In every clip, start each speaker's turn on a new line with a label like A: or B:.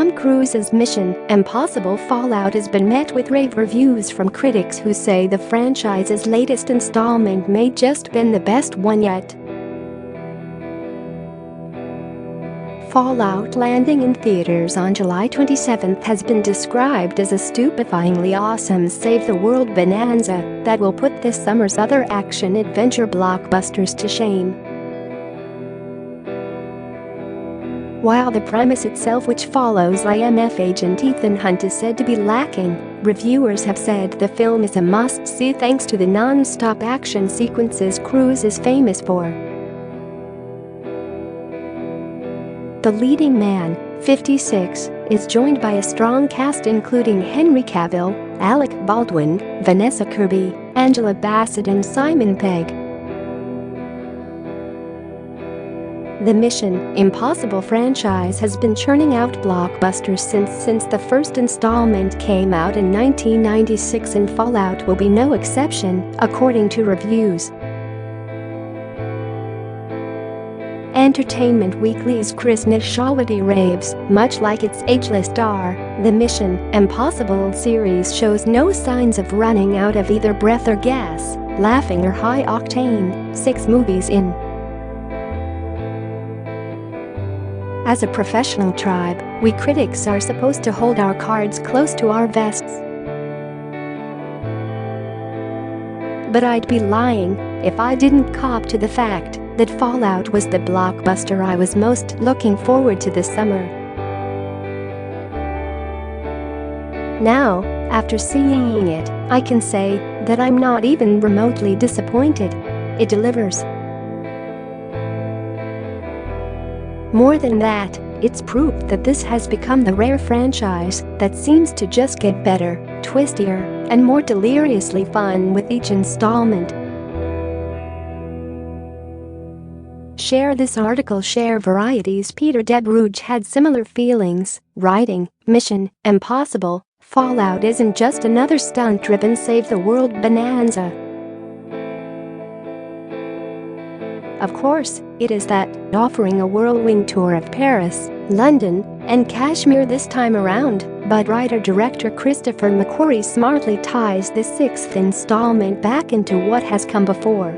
A: Tom Cruise's Mission: Impossible Fallout has been met with rave reviews from critics who say the franchise's latest installment may just been the best one yet. Fallout landing in theaters on July 27 has been described as a stupefyingly awesome save-the-world bonanza that will put this summer's other action-adventure blockbusters to shame. While the premise itself, which follows IMF agent Ethan Hunt, is said to be lacking, reviewers have said the film is a must-see thanks to the non-stop action sequences Cruise is famous for. The leading man, 56, is joined by a strong cast including Henry Cavill, Alec Baldwin, Vanessa Kirby, Angela Bassett and Simon Pegg. The Mission: Impossible franchise has been churning out blockbusters since the first installment came out in 1996, and Fallout will be no exception, according to reviews. Entertainment Weekly's Chris Nishalwati raves, much like its ageless star, the Mission: Impossible series shows no signs of running out of either breath or gas, laughing or high octane, 6 movies in. As a professional tribe, we critics are supposed to hold our cards close to our vests. But I'd be lying if I didn't cop to the fact that Fallout was the blockbuster I was most looking forward to this summer. Now, after seeing it, I can say that I'm not even remotely disappointed. It delivers. More than that, it's proof that this has become the rare franchise that seems to just get better, twistier, and more deliriously fun with each installment. Share this article. Share Variety's Peter Debruge had similar feelings, writing, "Mission: Impossible Fallout isn't just another stunt-driven save-the-world bonanza. Of course, it is that, offering a whirlwind tour of Paris, London, and Kashmir this time around, but writer-director Christopher McQuarrie smartly ties the 6th installment back into what has come before.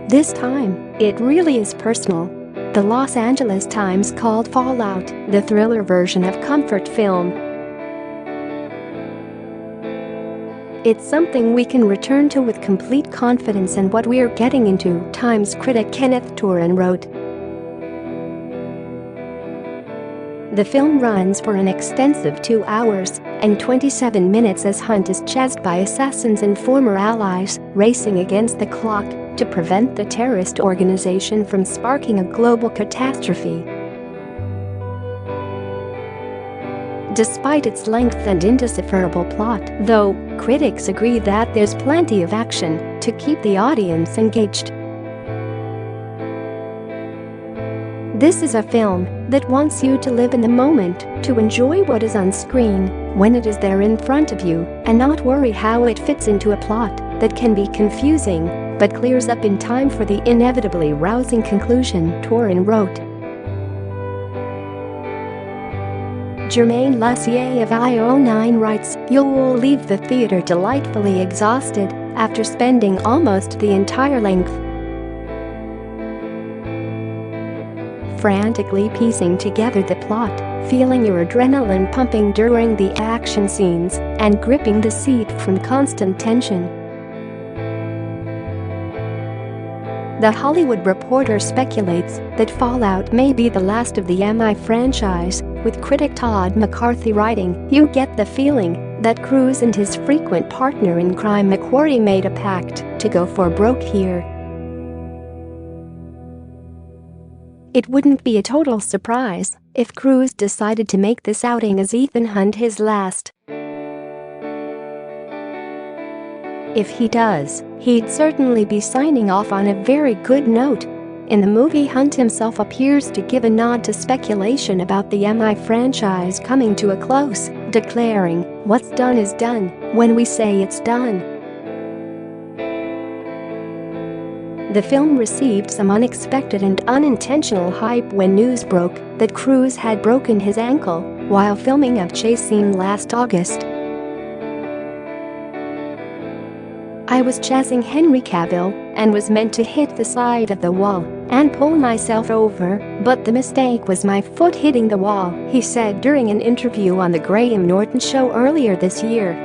A: This time, it really is personal. The Los Angeles Times called Fallout the thriller version of comfort film. It's something we can return to with complete confidence in what we're getting into, Times critic Kenneth Turan wrote. The film runs for an extensive 2 hours and 27 minutes as Hunt is chased by assassins and former allies, racing against the clock to prevent the terrorist organization from sparking a global catastrophe. Despite its length and indecipherable plot, though, critics agree that there's plenty of action to keep the audience engaged. This is a film that wants you to live in the moment, to enjoy what is on screen when it is there in front of you, and not worry how it fits into a plot that can be confusing but clears up in time for the inevitably rousing conclusion, Turan wrote. Germaine Lussier of IO9 writes, "You'll leave the theater delightfully exhausted after spending almost the entire length frantically piecing together the plot, feeling your adrenaline pumping during the action scenes, and gripping the seat from constant tension." The Hollywood Reporter speculates that Fallout may be the last of the MI franchise, with critic Todd McCarthy writing, "You get the feeling that Cruise and his frequent partner in crime McQuarrie made a pact to go for broke here." It wouldn't be a total surprise if Cruise decided to make this outing as Ethan Hunt his last. If he does, he'd certainly be signing off on a very good note. In the movie, Hunt himself appears to give a nod to speculation about the MI franchise coming to a close, declaring, "What's done is done when we say it's done." The film received some unexpected and unintentional hype when news broke that Cruise had broken his ankle while filming a chase scene last August. "I was chasing Henry Cavill and was meant to hit the side of the wall and pull myself over, but the mistake was my foot hitting the wall," he said during an interview on The Graham Norton Show earlier this year.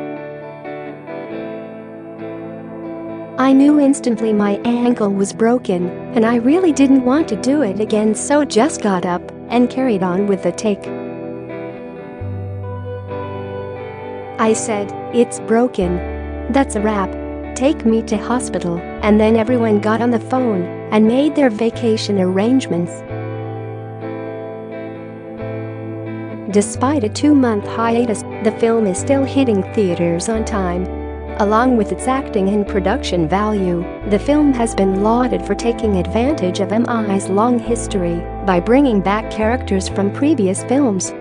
A: "I knew instantly my ankle was broken, and I really didn't want to do it again, so just got up and carried on with the take. I said, 'It's broken. That's a wrap. Take me to hospital,' and then everyone got on the phone and made their vacation arrangements." Despite a 2-month hiatus, the film is still hitting theaters on time. Along with its acting and production value, the film has been lauded for taking advantage of MI's long history by bringing back characters from previous films.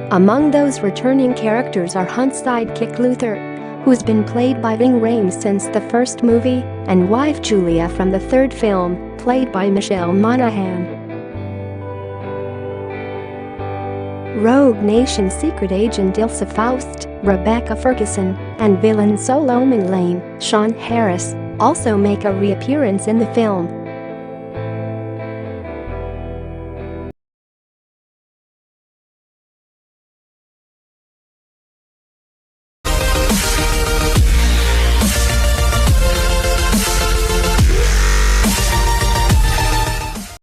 A: Among those returning characters are Hunt's sidekick Luther, who's been played by Ving Rhames since the first movie, and wife Julia from the third film, played by Michelle Monaghan. Rogue Nation secret agent Ilsa Faust, Rebecca Ferguson, and villain Solomon Lane, Sean Harris, also make a reappearance in the film.